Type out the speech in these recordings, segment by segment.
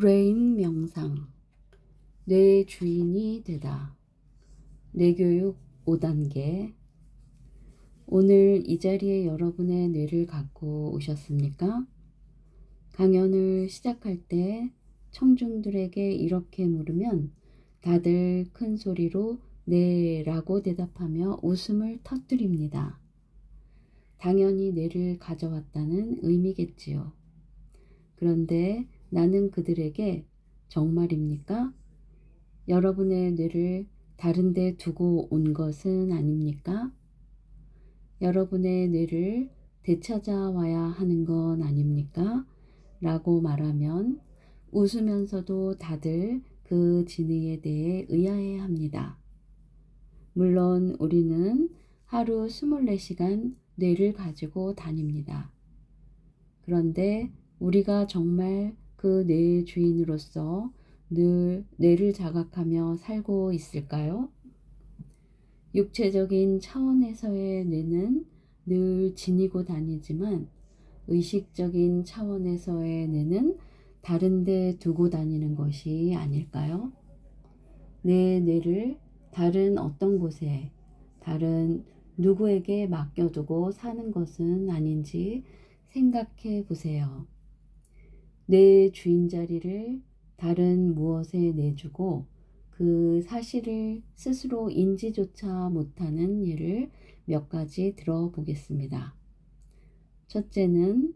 브레인 명상, 뇌의 주인이 되다. 뇌교육 5단계. 오늘 이 자리에 여러분의 뇌를 갖고 오셨습니까? 강연을 시작할 때 청중들에게 이렇게 물으면 다들 큰 소리로 네라고 대답하며 웃음을 터뜨립니다. 당연히 뇌를 가져왔다는 의미겠지요. 그런데 나는 그들에게 정말입니까? 여러분의 뇌를 다른 데 두고 온 것은 아닙니까? 여러분의 뇌를 되찾아와야 하는 건 아닙니까? 라고 말하면 웃으면서도 다들 그 진의에 대해 의아해합니다. 물론 우리는 하루 24시간 뇌를 가지고 다닙니다. 그런데 우리가 정말 그 뇌의 주인으로서 늘 뇌를 자각하며 살고 있을까요? 육체적인 차원에서의 뇌는 늘 지니고 다니지만 의식적인 차원에서의 뇌는 다른 데 두고 다니는 것이 아닐까요? 내 뇌를 다른 어떤 곳에, 다른 누구에게 맡겨두고 사는 것은 아닌지 생각해 보세요. 내 주인 자리를 다른 무엇에 내주고 그 사실을 스스로 인지조차 못하는 예를 몇 가지 들어보겠습니다. 첫째는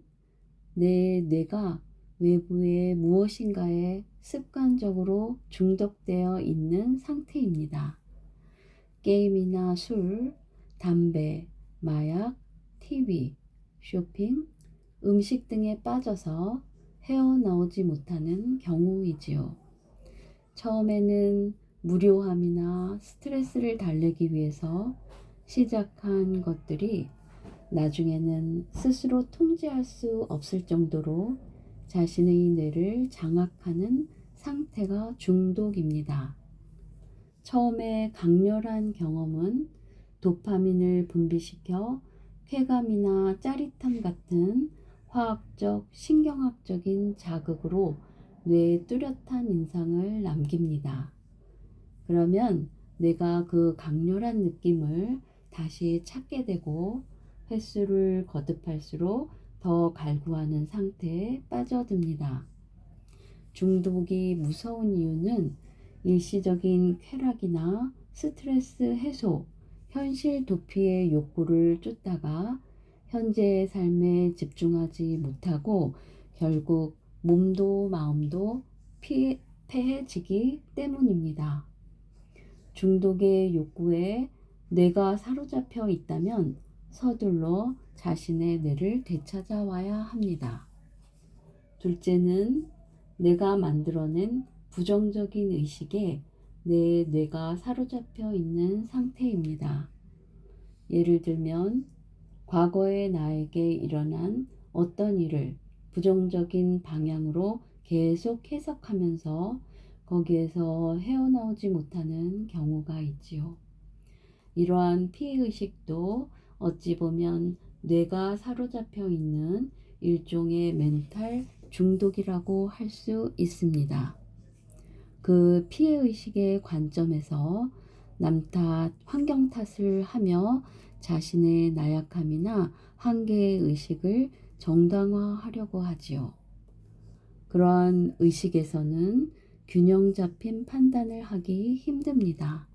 내 뇌가 외부의 무엇인가에 습관적으로 중독되어 있는 상태입니다. 게임이나 술, 담배, 마약, TV, 쇼핑, 음식 등에 빠져서 헤어나오지 못하는 경우이지요. 처음에는 무료함이나 스트레스를 달래기 위해서 시작한 것들이 나중에는 스스로 통제할 수 없을 정도로 자신의 뇌를 장악하는 상태가 중독입니다. 처음에 강렬한 경험은 도파민을 분비시켜 쾌감이나 짜릿함 같은 화학적, 신경학적인 자극으로 뇌에 뚜렷한 인상을 남깁니다. 그러면 뇌가 그 강렬한 느낌을 다시 찾게 되고 횟수를 거듭할수록 더 갈구하는 상태에 빠져듭니다. 중독이 무서운 이유는 일시적인 쾌락이나 스트레스 해소, 현실 도피의 욕구를 쫓다가 현재의 삶에 집중하지 못하고 결국 몸도 마음도 패해지기 때문입니다. 중독의 욕구에 뇌가 사로잡혀 있다면 서둘러 자신의 뇌를 되찾아와야 합니다. 둘째는 내가 만들어낸 부정적인 의식에 내 뇌가 사로잡혀 있는 상태입니다. 예를 들면 과거의 나에게 일어난 어떤 일을 부정적인 방향으로 계속 해석하면서 거기에서 헤어나오지 못하는 경우가 있지요. 이러한 피해의식도 어찌 보면 뇌가 사로잡혀 있는 일종의 멘탈 중독이라고 할 수 있습니다. 그 피해의식의 관점에서 남 탓, 환경 탓을 하며 자신의 나약함이나 한계의 의식을 정당화하려고 하지요. 그러한 의식에서는 균형 잡힌 판단을 하기 힘듭니다.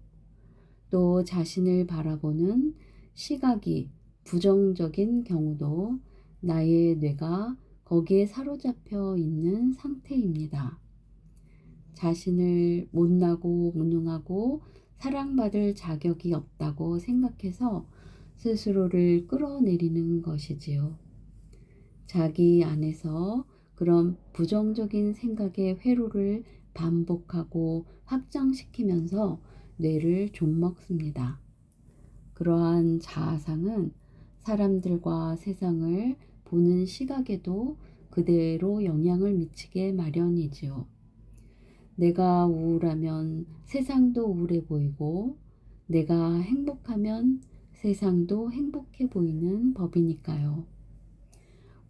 또 자신을 바라보는 시각이 부정적인 경우도 나의 뇌가 거기에 사로잡혀 있는 상태입니다. 자신을 못나고 무능하고 사랑받을 자격이 없다고 생각해서 스스로를 끌어내리는 것이지요. 자기 안에서 그런 부정적인 생각의 회로를 반복하고 확장시키면서 뇌를 좀먹습니다. 그러한 자아상은 사람들과 세상을 보는 시각에도 그대로 영향을 미치게 마련이지요. 내가 우울하면 세상도 우울해 보이고 내가 행복하면 세상도 행복해 보이는 법이니까요.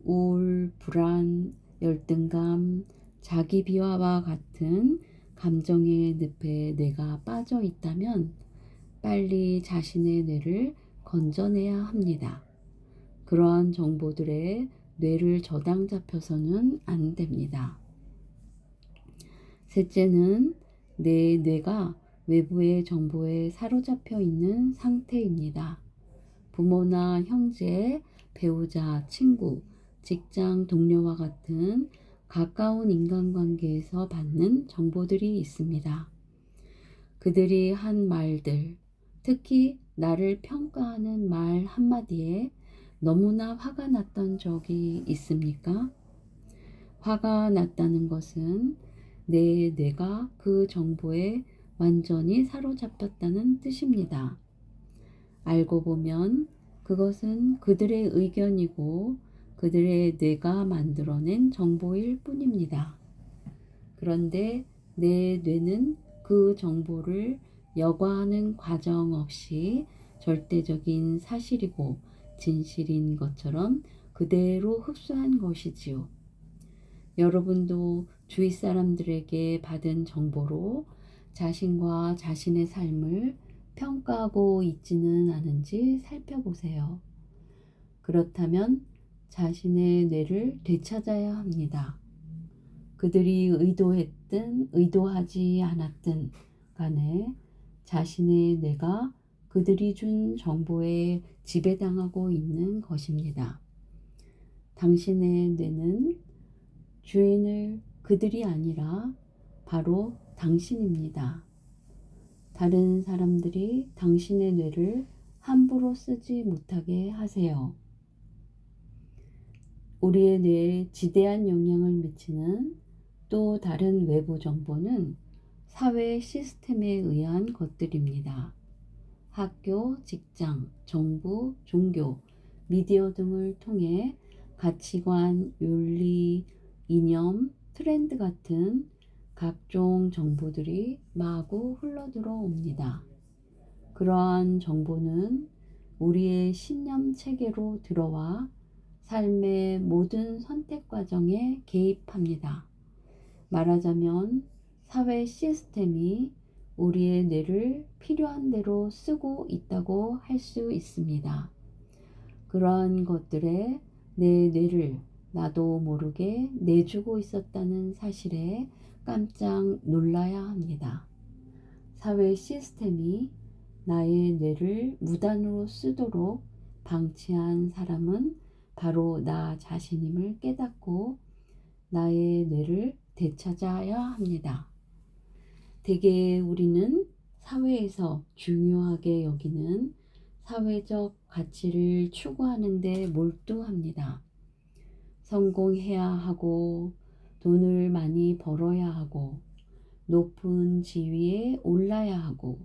우울, 불안, 열등감, 자기 비하와 같은 감정의 늪에 뇌가 빠져 있다면 빨리 자신의 뇌를 건져내야 합니다. 그러한 정보들에 뇌를 저당 잡혀서는 안 됩니다. 셋째는 내 뇌가 외부의 정보에 사로잡혀 있는 상태입니다. 부모나 형제, 배우자, 친구, 직장 동료와 같은 가까운 인간관계에서 받는 정보들이 있습니다. 그들이 한 말들, 특히 나를 평가하는 말 한마디에 너무나 화가 났던 적이 있습니까? 화가 났다는 것은 내 뇌가 그 정보에 완전히 사로잡혔다는 뜻입니다. 알고 보면 그것은 그들의 의견이고 그들의 뇌가 만들어낸 정보일 뿐입니다. 그런데 내 뇌는 그 정보를 여과하는 과정 없이 절대적인 사실이고 진실인 것처럼 그대로 흡수한 것이지요. 여러분도 주위 사람들에게 받은 정보로 자신과 자신의 삶을 평가하고 있지는 않은지 살펴보세요. 그렇다면 자신의 뇌를 되찾아야 합니다. 그들이 의도했든 의도하지 않았든 간에 자신의 뇌가 그들이 준 정보에 지배당하고 있는 것입니다. 당신의 뇌는 주인을 그들이 아니라 바로 당신입니다. 다른 사람들이 당신의 뇌를 함부로 쓰지 못하게 하세요. 우리의 뇌에 지대한 영향을 미치는 또 다른 외부 정보는 사회 시스템에 의한 것들입니다. 학교, 직장, 정부, 종교, 미디어 등을 통해 가치관, 윤리, 이념, 트렌드 같은 각종 정보들이 마구 흘러들어옵니다. 그러한 정보는 우리의 신념 체계로 들어와 삶의 모든 선택 과정에 개입합니다. 말하자면 사회 시스템이 우리의 뇌를 필요한 대로 쓰고 있다고 할 수 있습니다. 그러한 것들에 내 뇌를 나도 모르게 내주고 있었다는 사실에 깜짝 놀라야 합니다. 사회 시스템이 나의 뇌를 무단으로 쓰도록 방치한 사람은 바로 나 자신임을 깨닫고 나의 뇌를 되찾아야 합니다. 대개 우리는 사회에서 중요하게 여기는 사회적 가치를 추구하는 데 몰두합니다. 성공해야 하고 돈을 많이 벌어야 하고 높은 지위에 올라야 하고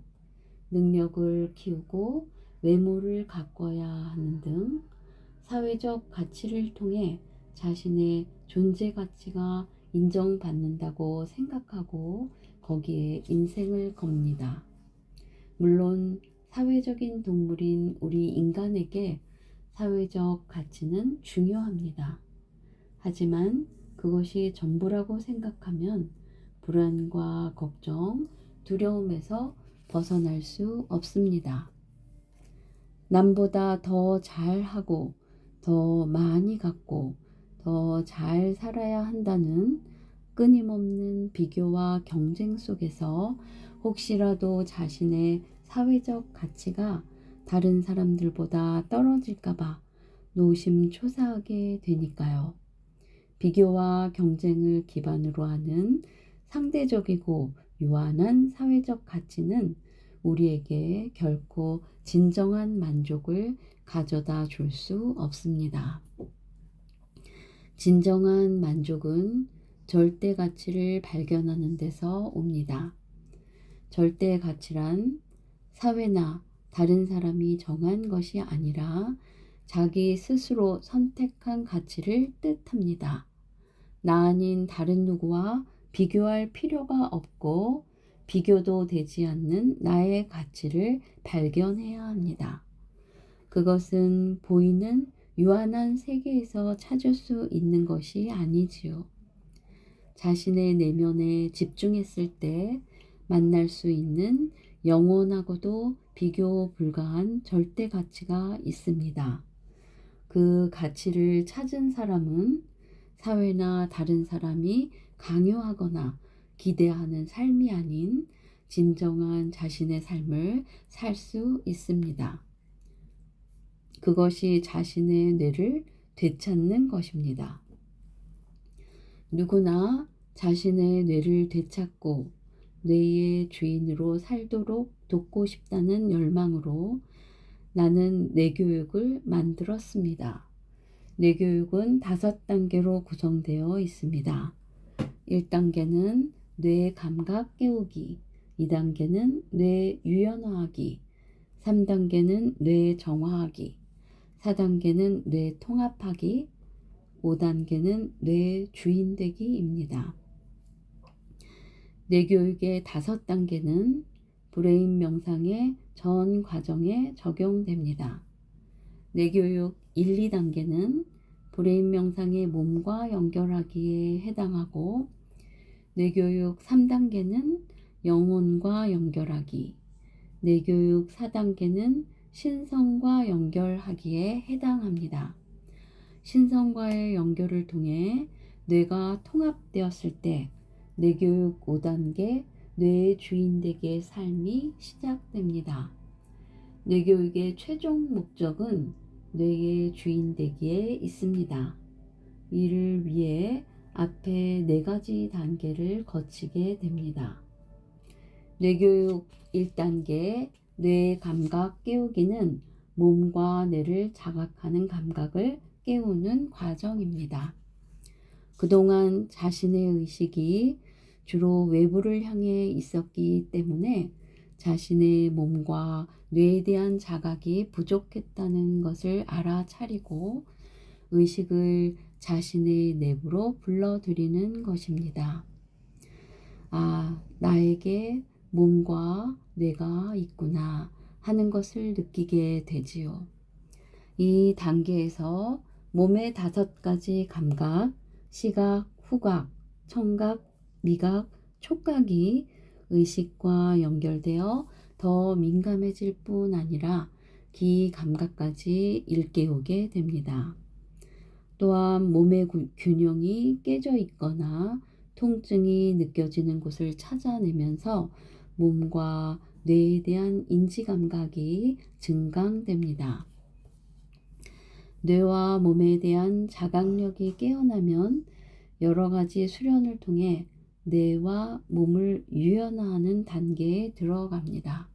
능력을 키우고 외모를 가꿔야 하는 등 사회적 가치를 통해 자신의 존재 가치가 인정받는다고 생각하고 거기에 인생을 겁니다. 물론 사회적인 동물인 우리 인간에게 사회적 가치는 중요합니다. 하지만 그것이 전부라고 생각하면 불안과 걱정, 두려움에서 벗어날 수 없습니다. 남보다 더 잘하고 더 많이 갖고 더 잘 살아야 한다는 끊임없는 비교와 경쟁 속에서 혹시라도 자신의 사회적 가치가 다른 사람들보다 떨어질까봐 노심초사하게 되니까요. 비교와 경쟁을 기반으로 하는 상대적이고 유한한 사회적 가치는 우리에게 결코 진정한 만족을 가져다 줄 수 없습니다. 진정한 만족은 절대 가치를 발견하는 데서 옵니다. 절대 가치란 사회나 다른 사람이 정한 것이 아니라 자기 스스로 선택한 가치를 뜻합니다. 나 아닌 다른 누구와 비교할 필요가 없고 비교도 되지 않는 나의 가치를 발견해야 합니다. 그것은 보이는 유한한 세계에서 찾을 수 있는 것이 아니지요. 자신의 내면에 집중했을 때 만날 수 있는 영원하고도 비교 불가한 절대 가치가 있습니다. 그 가치를 찾은 사람은 사회나 다른 사람이 강요하거나 기대하는 삶이 아닌 진정한 자신의 삶을 살 수 있습니다. 그것이 자신의 뇌를 되찾는 것입니다. 누구나 자신의 뇌를 되찾고 뇌의 주인으로 살도록 돕고 싶다는 열망으로 나는 뇌교육을 만들었습니다. 뇌교육은 5단계로 구성되어 있습니다. 1단계는 뇌 감각 깨우기, 2단계는 뇌 유연화하기, 3단계는 뇌 정화하기, 4단계는 뇌 통합하기, 5단계는 뇌 주인 되기입니다. 뇌교육의 5단계는 브레인 명상의 전 과정에 적용됩니다. 뇌교육 1, 2단계는 브레인 명상의 몸과 연결하기에 해당하고, 뇌교육 3단계는 영혼과 연결하기, 뇌교육 4단계는 신성과 연결하기에 해당합니다. 신성과의 연결을 통해 뇌가 통합되었을 때 뇌교육 5단계 뇌의 주인되기의 삶이 시작됩니다. 뇌교육의 최종 목적은 뇌의 주인되기에 있습니다. 이를 위해 앞에 4가지 단계를 거치게 됩니다. 뇌교육 1단계 뇌 감각 깨우기는 몸과 뇌를 자각하는 감각을 깨우는 과정입니다. 그동안 자신의 의식이 주로 외부를 향해 있었기 때문에 자신의 몸과 뇌에 대한 자각이 부족했다는 것을 알아차리고 의식을 자신의 내부로 불러들이는 것입니다. 아, 나에게 몸과 뇌가 있구나 하는 것을 느끼게 되지요. 이 단계에서 몸의 5가지 감각, 시각, 후각, 청각, 미각, 촉각이 의식과 연결되어 더 민감해질 뿐 아니라 기 감각까지 일깨우게 됩니다. 또한 몸의 균형이 깨져 있거나 통증이 느껴지는 곳을 찾아내면서 몸과 뇌에 대한 인지 감각이 증강됩니다. 뇌와 몸에 대한 자각력이 깨어나면 여러 가지 수련을 통해 뇌와 몸을 유연화하는 단계에 들어갑니다.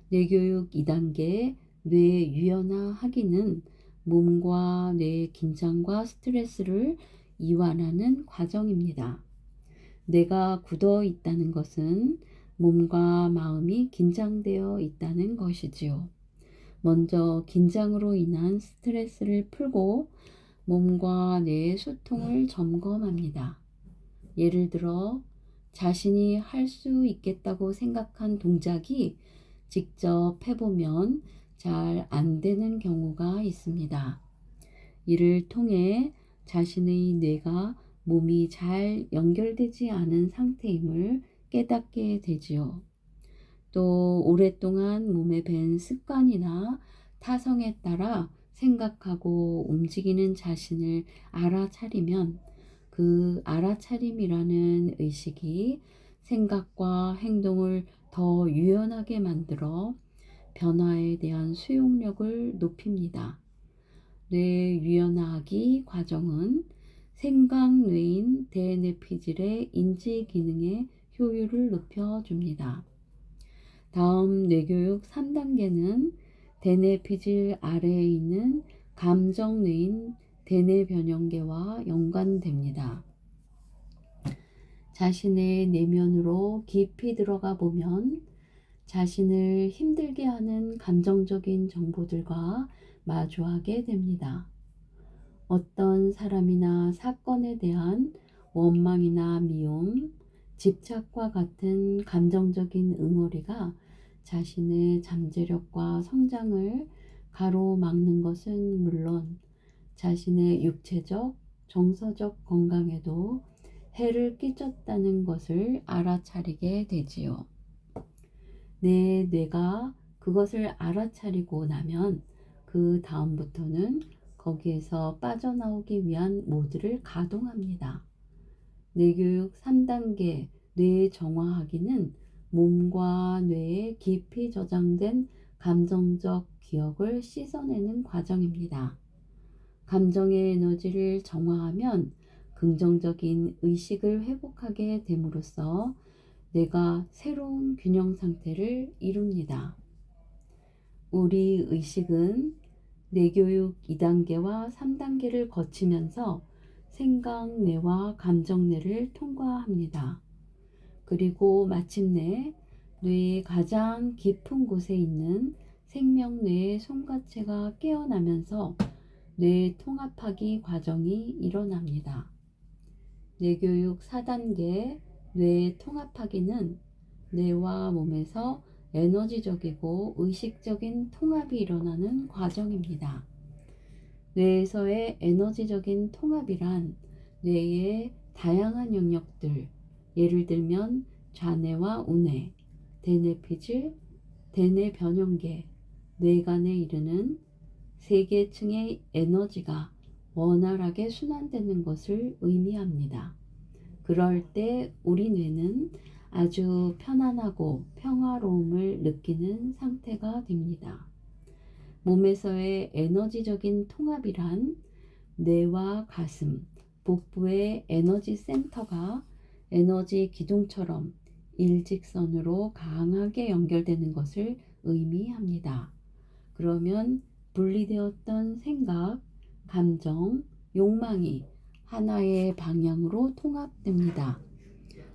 뇌교육 2단계 뇌 유연화하기는 몸과 뇌의 긴장과 스트레스를 이완하는 과정입니다. 뇌가 굳어 있다는 것은 몸과 마음이 긴장되어 있다는 것이지요. 먼저 긴장으로 인한 스트레스를 풀고 몸과 뇌의 소통을 점검합니다. 예를 들어 자신이 할 수 있겠다고 생각한 동작이 직접 해보면 잘 안 되는 경우가 있습니다. 이를 통해 자신의 뇌가 몸이 잘 연결되지 않은 상태임을 깨닫게 되지요. 또 오랫동안 몸에 밴 습관이나 타성에 따라 생각하고 움직이는 자신을 알아차리면 그 알아차림이라는 의식이 생각과 행동을 더 유연하게 만들어 변화에 대한 수용력을 높입니다. 뇌 유연화하기 과정은 생각뇌인 대뇌피질의 인지 기능의 효율을 높여줍니다. 다음 뇌교육 3단계는 대뇌피질 아래에 있는 감정뇌인 대뇌변형계와 연관됩니다. 자신의 내면으로 깊이 들어가 보면 자신을 힘들게 하는 감정적인 정보들과 마주하게 됩니다. 어떤 사람이나 사건에 대한 원망이나 미움, 집착과 같은 감정적인 응어리가 자신의 잠재력과 성장을 가로막는 것은 물론 자신의 육체적, 정서적 건강에도 해를 끼쳤다는 것을 알아차리게 되지요. 내 뇌가 그것을 알아차리고 나면 그 다음부터는 거기에서 빠져나오기 위한 모드를 가동합니다. 뇌교육 3단계 뇌 정화하기는 몸과 뇌에 깊이 저장된 감정적 기억을 씻어내는 과정입니다. 감정의 에너지를 정화하면 긍정적인 의식을 회복하게 됨으로써 뇌가 새로운 균형 상태를 이룹니다. 우리 의식은 뇌교육 2단계와 3단계를 거치면서 생각뇌와 감정뇌를 통과합니다. 그리고 마침내 뇌의 가장 깊은 곳에 있는 생명뇌의 송가체가 깨어나면서 뇌 통합하기 과정이 일어납니다. 뇌교육 4단계 뇌 통합하기는 뇌와 몸에서 에너지적이고 의식적인 통합이 일어나는 과정입니다. 뇌에서의 에너지적인 통합이란 뇌의 다양한 영역들, 예를 들면 좌뇌와 우뇌, 대뇌피질, 대뇌 변형계, 뇌간에 이르는 세 계층의 에너지가 원활하게 순환되는 것을 의미합니다. 그럴 때 우리 뇌는 아주 편안하고 평화로움을 느끼는 상태가 됩니다. 몸에서의 에너지적인 통합이란 뇌와 가슴, 복부의 에너지 센터가 에너지 기둥처럼 일직선으로 강하게 연결되는 것을 의미합니다. 그러면 분리되었던 생각, 감정, 욕망이 하나의 방향으로 통합됩니다.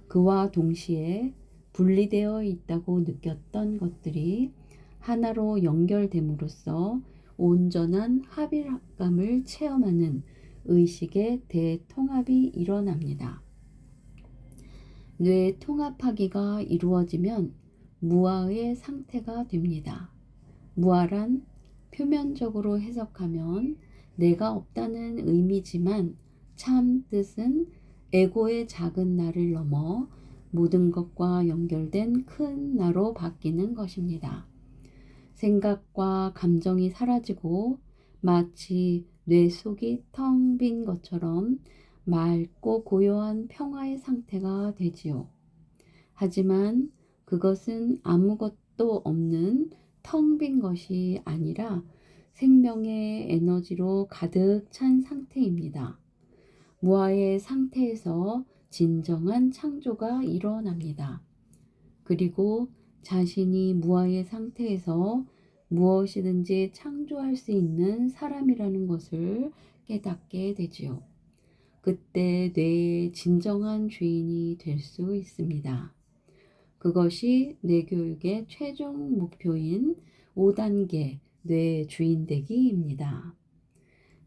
그와 동시에 분리되어 있다고 느꼈던 것들이 하나로 연결됨으로써 온전한 합일감을 체험하는 의식의 대통합이 일어납니다. 뇌 통합하기가 이루어지면 무아의 상태가 됩니다. 무아란 표면적으로 해석하면 내가 없다는 의미지만 참 뜻은 에고의 작은 나를 넘어 모든 것과 연결된 큰 나로 바뀌는 것입니다. 생각과 감정이 사라지고 마치 뇌 속이 텅 빈 것처럼 맑고 고요한 평화의 상태가 되지요. 하지만 그것은 아무것도 없는 텅 빈 것이 아니라 생명의 에너지로 가득 찬 상태입니다. 무아의 상태에서 진정한 창조가 일어납니다. 그리고 자신이 무아의 상태에서 무엇이든지 창조할 수 있는 사람이라는 것을 깨닫게 되지요. 그때 뇌의 진정한 주인이 될 수 있습니다. 그것이 뇌교육의 최종 목표인 5단계 뇌 주인되기입니다.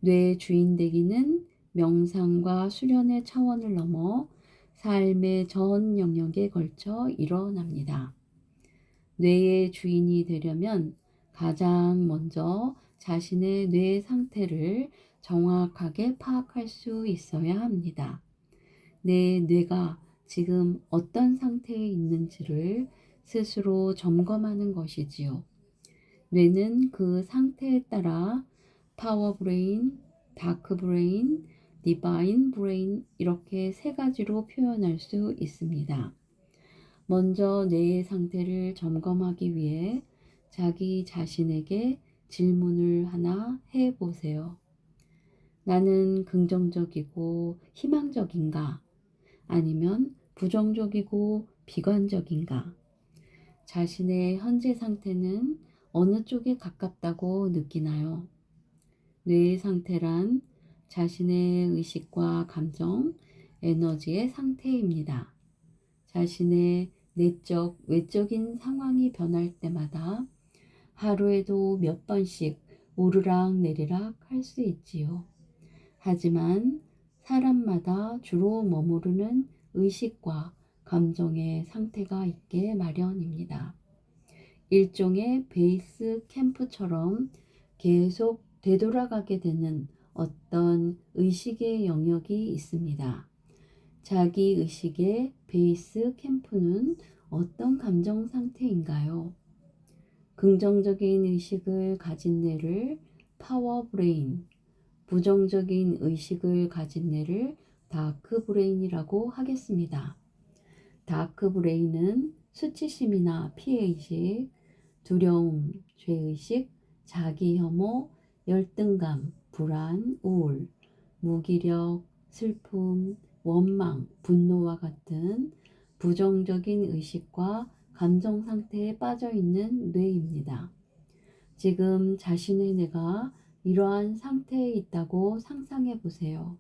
뇌 주인되기는 명상과 수련의 차원을 넘어 삶의 전 영역에 걸쳐 일어납니다. 뇌의 주인이 되려면 가장 먼저 자신의 뇌 상태를 정확하게 파악할 수 있어야 합니다. 내 뇌가 지금 어떤 상태에 있는지를 스스로 점검하는 것이지요. 뇌는 그 상태에 따라 파워 브레인, 다크 브레인, 디바인 브레인 이렇게 세 가지로 표현할 수 있습니다. 먼저 뇌의 상태를 점검하기 위해 자기 자신에게 질문을 하나 해보세요. 나는 긍정적이고 희망적인가? 아니면 부정적이고 비관적인가? 자신의 현재 상태는 어느 쪽에 가깝다고 느끼나요? 뇌의 상태란 자신의 의식과 감정, 에너지의 상태입니다. 자신의 내적, 외적인 상황이 변할 때마다 하루에도 몇 번씩 오르락 내리락 할 수 있지요. 하지만 사람마다 주로 머무르는 의식과 감정의 상태가 있게 마련입니다. 일종의 베이스 캠프처럼 계속 되돌아가게 되는 어떤 의식의 영역이 있습니다. 자기의식의 베이스 캠프는 어떤 감정 상태인가요? 긍정적인 의식을 가진 뇌를 파워 브레인, 부정적인 의식을 가진 뇌를 다크 브레인이라고 하겠습니다. 다크 브레인은 수치심이나 피해의식, 두려움, 죄의식, 자기혐오, 열등감, 불안, 우울, 무기력, 슬픔, 원망, 분노와 같은 부정적인 의식과 감정 상태에 빠져 있는 뇌입니다. 지금 자신의 뇌가 이러한 상태에 있다고 상상해 보세요.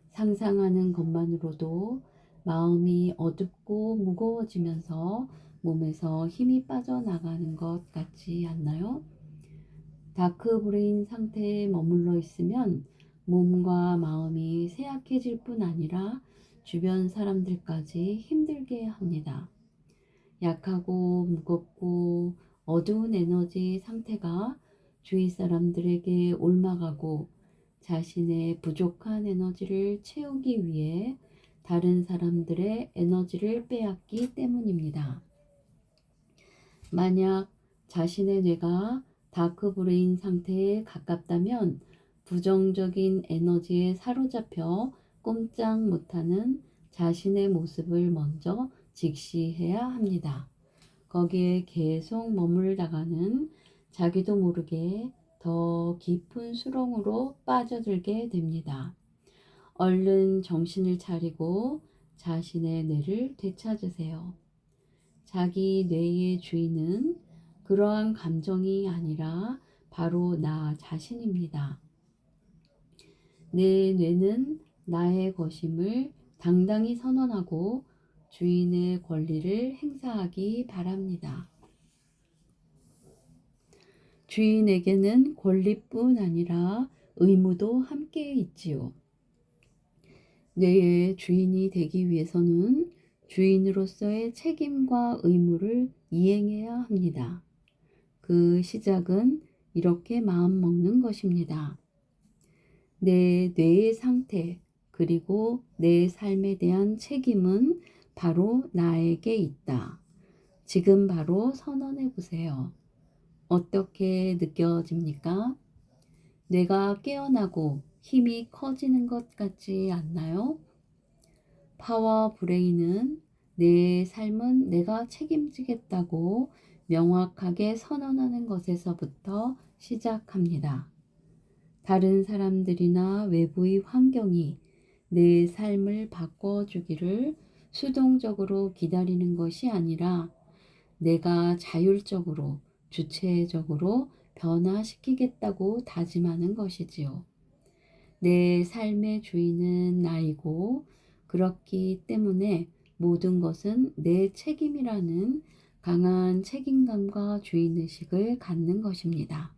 상상하는 것만으로도 마음이 어둡고 무거워지면서 몸에서 힘이 빠져나가는 것 같지 않나요? 다크 브레인 상태에 머물러 있으면 몸과 마음이 쇠약해질 뿐 아니라 주변 사람들까지 힘들게 합니다. 약하고 무겁고 어두운 에너지 상태가 주위 사람들에게 옮아가고 자신의 부족한 에너지를 채우기 위해 다른 사람들의 에너지를 빼앗기 때문입니다. 만약 자신의 뇌가 다크브레인 상태에 가깝다면 부정적인 에너지에 사로잡혀 꼼짝 못하는 자신의 모습을 먼저 직시해야 합니다. 거기에 계속 머물다가는 자기도 모르게 더 깊은 수렁으로 빠져들게 됩니다. 얼른 정신을 차리고 자신의 뇌를 되찾으세요. 자기 뇌의 주인은 그러한 감정이 아니라 바로 나 자신입니다. 내 뇌는 나의 것임을 당당히 선언하고 주인의 권리를 행사하기 바랍니다. 주인에게는 권리뿐 아니라 의무도 함께 있지요. 뇌의 주인이 되기 위해서는 주인으로서의 책임과 의무를 이행해야 합니다. 그 시작은 이렇게 마음먹는 것입니다. 내 뇌의 상태 그리고 내 삶에 대한 책임은 바로 나에게 있다. 지금 바로 선언해 보세요. 어떻게 느껴집니까? 뇌가 깨어나고 힘이 커지는 것 같지 않나요? 파워 브레인은 내 삶은 내가 책임지겠다고 명확하게 선언하는 것에서부터 시작합니다. 다른 사람들이나 외부의 환경이 내 삶을 바꿔주기를 수동적으로 기다리는 것이 아니라 내가 자율적으로, 주체적으로 변화시키겠다고 다짐하는 것이지요. 내 삶의 주인은 나이고 그렇기 때문에 모든 것은 내 책임이라는 강한 책임감과 주인의식을 갖는 것입니다.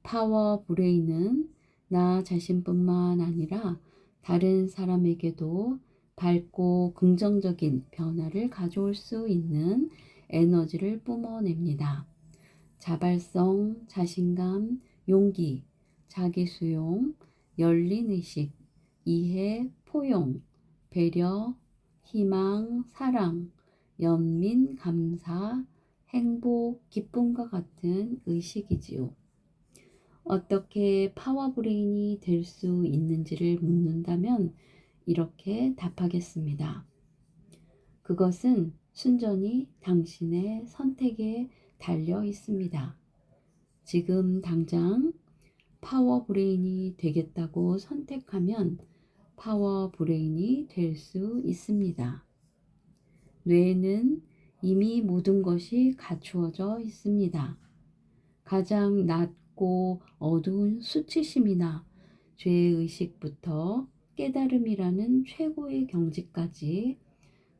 파워 브레인은 나 자신뿐만 아니라 다른 사람에게도 밝고 긍정적인 변화를 가져올 수 있는 에너지를 뿜어냅니다. 자발성, 자신감, 용기, 자기수용, 열린 의식, 이해, 포용, 배려, 희망, 사랑, 연민, 감사, 행복, 기쁨과 같은 의식이지요. 어떻게 파워브레인이 될 수 있는지를 묻는다면 이렇게 답하겠습니다. 그것은 순전히 당신의 선택에 달려 있습니다. 지금 당장 파워브레인이 되겠다고 선택하면 파워브레인이 될 수 있습니다. 뇌에는 이미 모든 것이 갖추어져 있습니다. 가장 낮고 어두운 수치심이나 죄의식부터 깨달음이라는 최고의 경지까지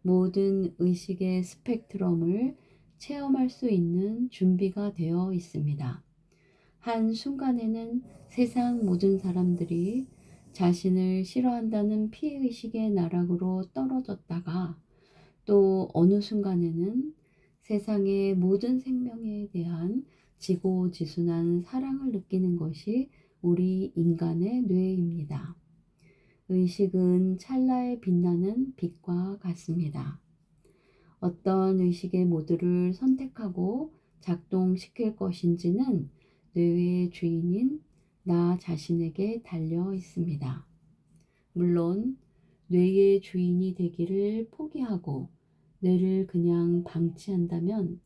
모든 의식의 스펙트럼을 체험할 수 있는 준비가 되어 있습니다. 한순간에는 세상 모든 사람들이 자신을 싫어한다는 피해의식의 나락으로 떨어졌다가 또 어느 순간에는 세상의 모든 생명에 대한 지고지순한 사랑을 느끼는 것이 우리 인간의 뇌입니다. 의식은 찰나에 빛나는 빛과 같습니다. 어떤 의식의 모드를 선택하고 작동시킬 것인지는 뇌의 주인인 나 자신에게 달려 있습니다. 물론 뇌의 주인이 되기를 포기하고 뇌를 그냥 방치한다면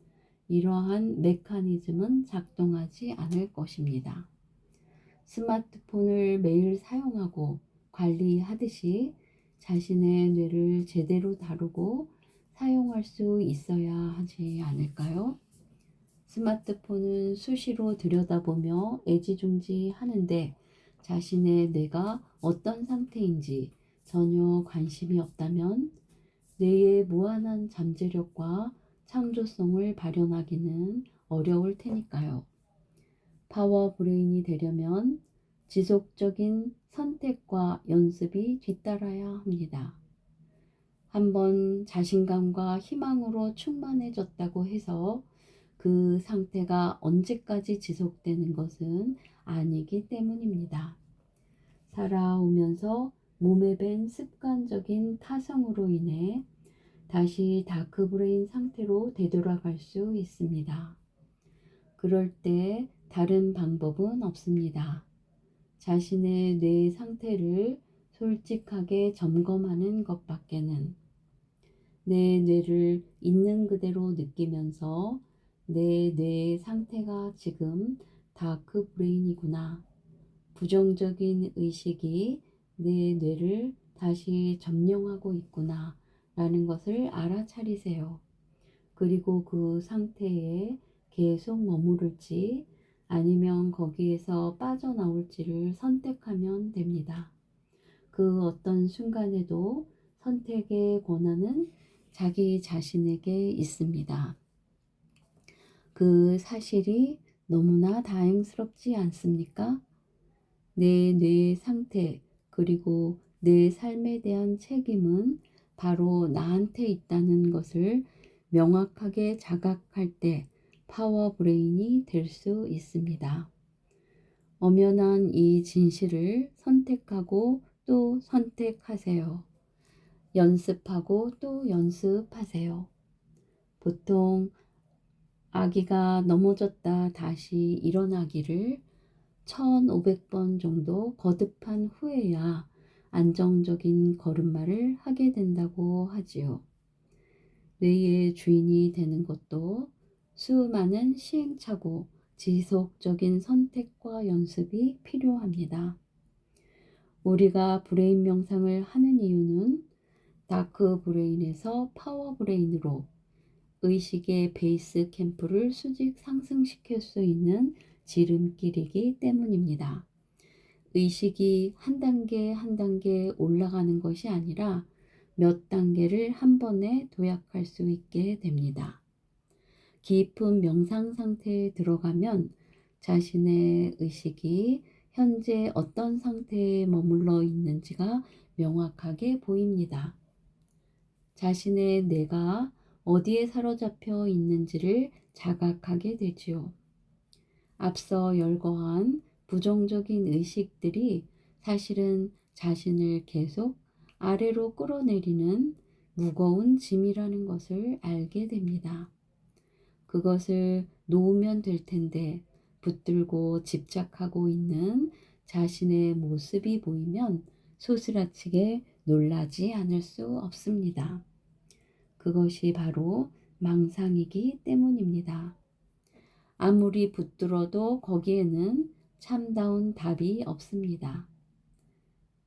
이러한 메커니즘은 작동하지 않을 것입니다. 스마트폰을 매일 사용하고 관리하듯이 자신의 뇌를 제대로 다루고 사용할 수 있어야 하지 않을까요? 스마트폰은 수시로 들여다보며 애지중지하는데 자신의 뇌가 어떤 상태인지 전혀 관심이 없다면 뇌의 무한한 잠재력과 창조성을 발현하기는 어려울 테니까요. 파워 브레인이 되려면 지속적인 선택과 연습이 뒤따라야 합니다. 한번 자신감과 희망으로 충만해졌다고 해서 그 상태가 언제까지 지속되는 것은 아니기 때문입니다. 살아오면서 몸에 밴 습관적인 타성으로 인해 다시 다크브레인 상태로 되돌아갈 수 있습니다. 그럴 때 다른 방법은 없습니다. 자신의 뇌 상태를 솔직하게 점검하는 것밖에는. 내 뇌를 있는 그대로 느끼면서 내 뇌 상태가 지금 다크 브레인이구나. 부정적인 의식이 내 뇌를 다시 점령하고 있구나 라는 것을 알아차리세요. 그리고 그 상태에 계속 머무를지 아니면 거기에서 빠져나올지를 선택하면 됩니다. 그 어떤 순간에도 선택의 권한은 자기 자신에게 있습니다. 그 사실이 너무나 다행스럽지 않습니까? 내 뇌의 상태 그리고 내 삶에 대한 책임은 바로 나한테 있다는 것을 명확하게 자각할 때 파워 브레인이 될 수 있습니다. 엄연한 이 진실을 선택하고 또 선택하세요. 연습하고 또 연습하세요. 보통 아기가 넘어졌다 다시 일어나기를 1500번 정도 거듭한 후에야 안정적인 걸음마를 하게 된다고 하지요. 뇌의 주인이 되는 것도 수많은 시행착오, 지속적인 선택과 연습이 필요합니다. 우리가 브레인 명상을 하는 이유는 다크 브레인에서 파워 브레인으로 의식의 베이스 캠프를 수직 상승시킬 수 있는 지름길이기 때문입니다. 의식이 한 단계 한 단계 올라가는 것이 아니라 몇 단계를 한 번에 도약할 수 있게 됩니다. 깊은 명상 상태에 들어가면 자신의 의식이 현재 어떤 상태에 머물러 있는지가 명확하게 보입니다. 자신의 뇌가 어디에 사로잡혀 있는지를 자각하게 되지요. 앞서 열거한 부정적인 의식들이 사실은 자신을 계속 아래로 끌어내리는 무거운 짐이라는 것을 알게 됩니다. 그것을 놓으면 될 텐데 붙들고 집착하고 있는 자신의 모습이 보이면 소스라치게 놀라지 않을 수 없습니다. 그것이 바로 망상이기 때문입니다. 아무리 붙들어도 거기에는 참다운 답이 없습니다.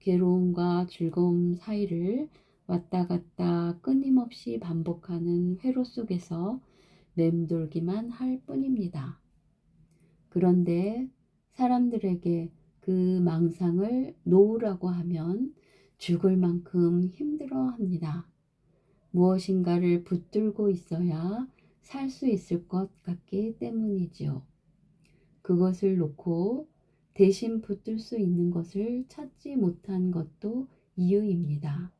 괴로움과 즐거움 사이를 왔다 갔다 끊임없이 반복하는 회로 속에서 맴돌기만 할 뿐입니다. 그런데 사람들에게 그 망상을 놓으라고 하면 죽을 만큼 힘들어 합니다. 무엇인가를 붙들고 있어야 살 수 있을 것 같기 때문이지요. 그것을 놓고 대신 붙들 수 있는 것을 찾지 못한 것도 이유입니다.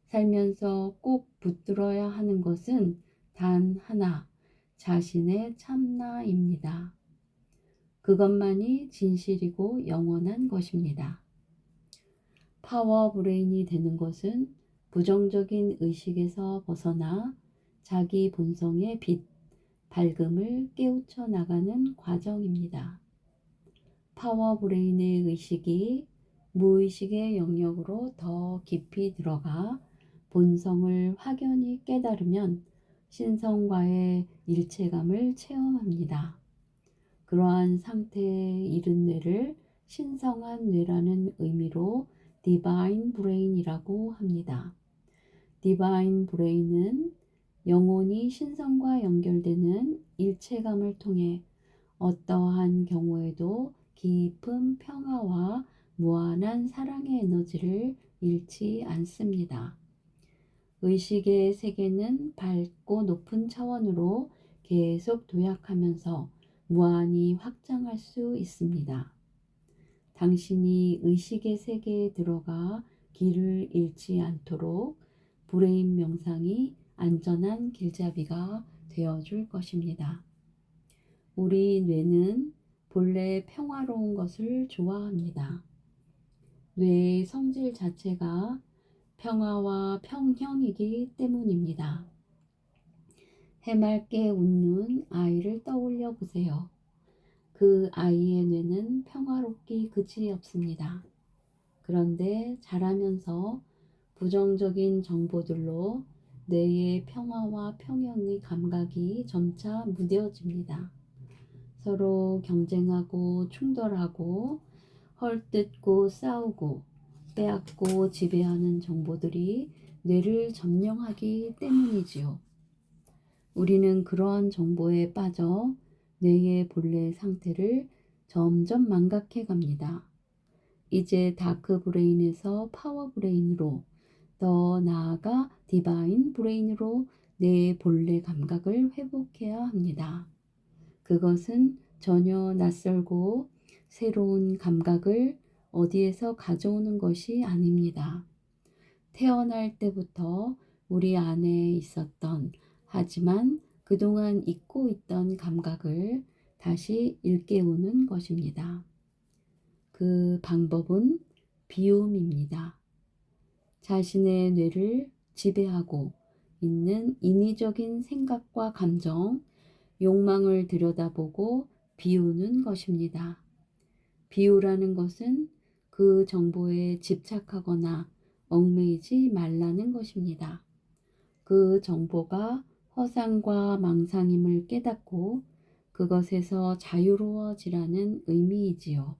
살면서 꼭 붙들어야 하는 것은 단 하나, 자신의 참나입니다. 그것만이 진실이고 영원한 것입니다. 파워 브레인이 되는 것은 부정적인 의식에서 벗어나 자기 본성의 빛, 밝음을 깨우쳐 나가는 과정입니다. 파워 브레인의 의식이 무의식의 영역으로 더 깊이 들어가 본성을 확연히 깨달으면 신성과의 일체감을 체험합니다. 그러한 상태에 이른 뇌를 신성한 뇌라는 의미로 디바인 브레인이라고 합니다. 디바인 브레인은 영혼이 신성과 연결되는 일체감을 통해 어떠한 경우에도 깊은 평화와 무한한 사랑의 에너지를 잃지 않습니다. 의식의 세계는 밝고 높은 차원으로 계속 도약하면서 무한히 확장할 수 있습니다. 당신이 의식의 세계에 들어가 길을 잃지 않도록 브레인 명상이 안전한 길잡이가 되어줄 것입니다. 우리 뇌는 본래 평화로운 것을 좋아합니다. 뇌의 성질 자체가 평화와 평형이기 때문입니다. 해맑게 웃는 아이를 떠올려 보세요. 그 아이의 뇌는 평화롭기 그지없습니다. 그런데 자라면서 부정적인 정보들로 뇌의 평화와 평형의 감각이 점차 무뎌집니다. 서로 경쟁하고 충돌하고 헐뜯고 싸우고 빼앗고 지배하는 정보들이 뇌를 점령하기 때문이지요. 우리는 그러한 정보에 빠져 뇌의 본래 상태를 점점 망각해 갑니다. 이제 다크 브레인에서 파워 브레인으로, 더 나아가 디바인 브레인으로 뇌의 본래 감각을 회복해야 합니다. 그것은 전혀 낯설고 새로운 감각을 어디에서 가져오는 것이 아닙니다. 태어날 때부터 우리 안에 있었던, 하지만 그동안 잊고 있던 감각을 다시 일깨우는 것입니다. 그 방법은 비움입니다. 자신의 뇌를 지배하고 있는 인위적인 생각과 감정, 욕망을 들여다보고 비우는 것입니다. 비우라는 것은 그 정보에 집착하거나 얽매이지 말라는 것입니다. 그 정보가 허상과 망상임을 깨닫고 그것에서 자유로워지라는 의미이지요.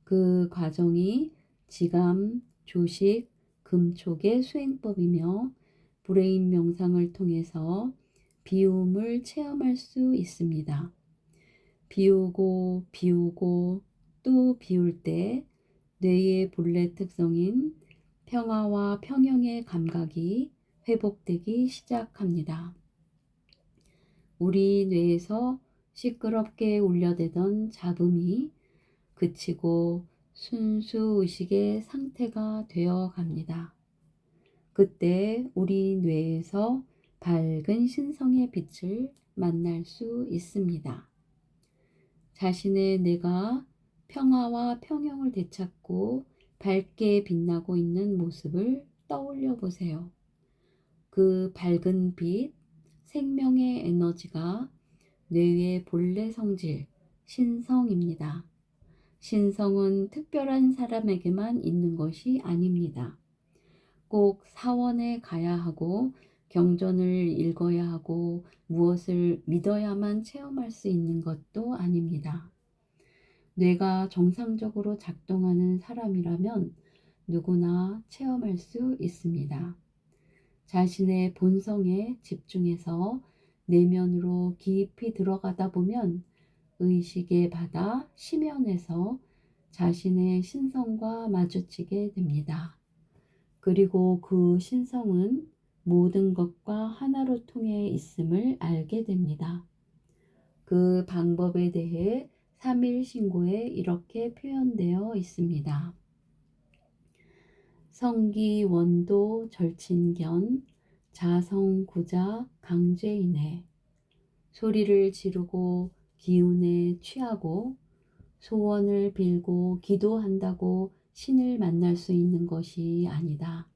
그 과정이 지감, 조식, 금촉의 수행법이며 브레인 명상을 통해서 비움을 체험할 수 있습니다. 비우고 비우고 또 비울 때 뇌의 본래 특성인 평화와 평형의 감각이 회복되기 시작합니다. 우리 뇌에서 시끄럽게 울려대던 잡음이 그치고 순수 의식의 상태가 되어 갑니다. 그때 우리 뇌에서 밝은 신성의 빛을 만날 수 있습니다. 자신의 뇌가 평화와 평형을 되찾고 밝게 빛나고 있는 모습을 떠올려 보세요. 그 밝은 빛, 생명의 에너지가 뇌의 본래 성질, 신성입니다. 신성은 특별한 사람에게만 있는 것이 아닙니다. 꼭 사원에 가야 하고 경전을 읽어야 하고 무엇을 믿어야만 체험할 수 있는 것도 아닙니다. 뇌가 정상적으로 작동하는 사람이라면 누구나 체험할 수 있습니다. 자신의 본성에 집중해서 내면으로 깊이 들어가다 보면 의식의 바다 심연에서 자신의 신성과 마주치게 됩니다. 그리고 그 신성은 모든 것과 하나로 통해 있음을 알게 됩니다. 그 방법에 대해 삼일신고에 이렇게 표현되어 있습니다. 성기 원도 절친견 자성구자 강죄이네. 소리를 지르고 기운에 취하고 소원을 빌고 기도한다고 신을 만날 수 있는 것이 아니다.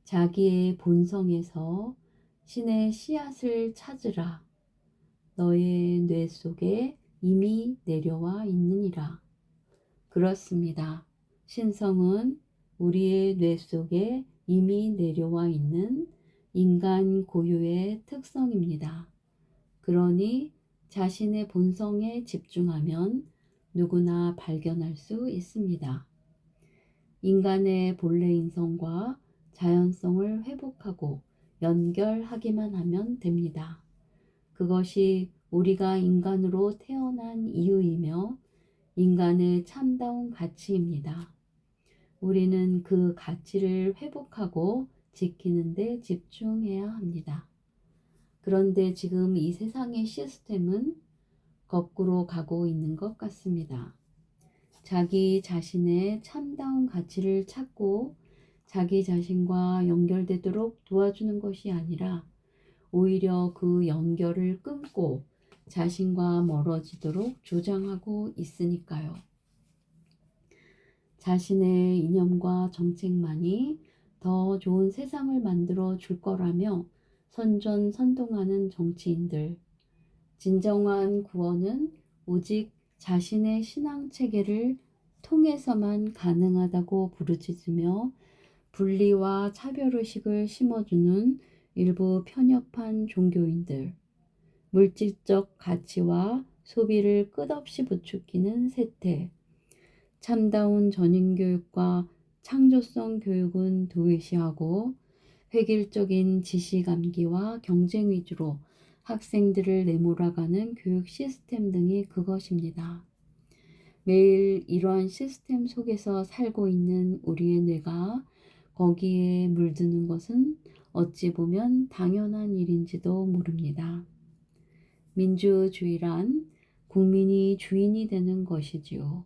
자기의 본성에서 신의 씨앗을 찾으라. 너의 뇌 속에 이미 내려와 있느니라. 그렇습니다. 신성은 우리의 뇌 속에 이미 내려와 있는 인간 고유의 특성입니다. 그러니 자신의 본성에 집중하면 누구나 발견할 수 있습니다. 인간의 본래 인성과 자연성을 회복하고 연결하기만 하면 됩니다. 그것이 우리가 인간으로 태어난 이유이며 인간의 참다운 가치입니다. 우리는 그 가치를 회복하고 지키는 데 집중해야 합니다. 그런데 지금 이 세상의 시스템은 거꾸로 가고 있는 것 같습니다. 자기 자신의 참다운 가치를 찾고 자기 자신과 연결되도록 도와주는 것이 아니라 오히려 그 연결을 끊고 자신과 멀어지도록 조장하고 있으니까요. 자신의 이념과 정책만이 더 좋은 세상을 만들어 줄 거라며 선전선동하는 정치인들. 진정한 구원은 오직 자신의 신앙 체계를 통해서만 가능하다고 부르짖으며 분리와 차별의식을 심어주는 일부 편협한 종교인들, 물질적 가치와 소비를 끝없이 부추기는 세태, 참다운 전인교육과 창조성 교육은 도외시하고 획일적인 지시감기와 경쟁 위주로 학생들을 내몰아가는 교육 시스템 등이 그것입니다. 매일 이러한 시스템 속에서 살고 있는 우리의 뇌가 거기에 물드는 것은 어찌 보면 당연한 일인지도 모릅니다. 민주주의란 국민이 주인이 되는 것이지요.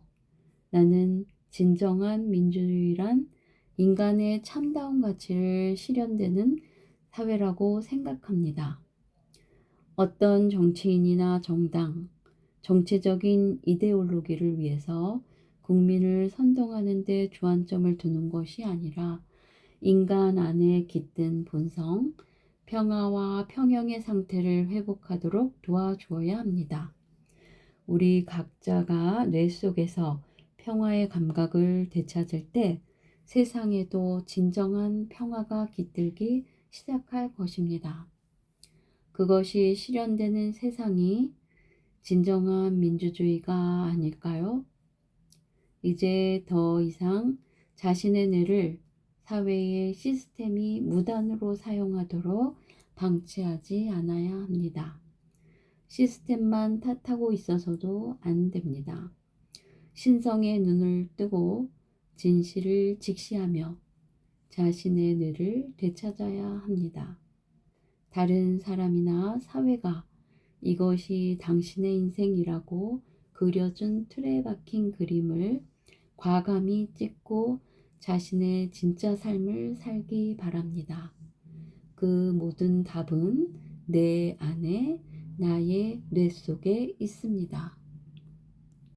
나는 진정한 민주주의란 인간의 참다운 가치를 실현되는 사회라고 생각합니다. 어떤 정치인이나 정당, 정치적인 이데올로기를 위해서 국민을 선동하는 데 주안점을 두는 것이 아니라 인간 안에 깃든 본성, 평화와 평형의 상태를 회복하도록 도와주어야 합니다. 우리 각자가 뇌 속에서 평화의 감각을 되찾을 때 세상에도 진정한 평화가 깃들기 시작할 것입니다. 그것이 실현되는 세상이 진정한 민주주의가 아닐까요? 이제 더 이상 자신의 뇌를 사회의 시스템이 무단으로 사용하도록 방치하지 않아야 합니다. 시스템만 탓하고 있어서도 안 됩니다. 신성의 눈을 뜨고 진실을 직시하며 자신의 뇌를 되찾아야 합니다. 다른 사람이나 사회가 이것이 당신의 인생이라고 그려준 틀에 박힌 그림을 과감히 찍고 자신의 진짜 삶을 살기 바랍니다. 그 모든 답은 내 안에 나의 뇌 속에 있습니다.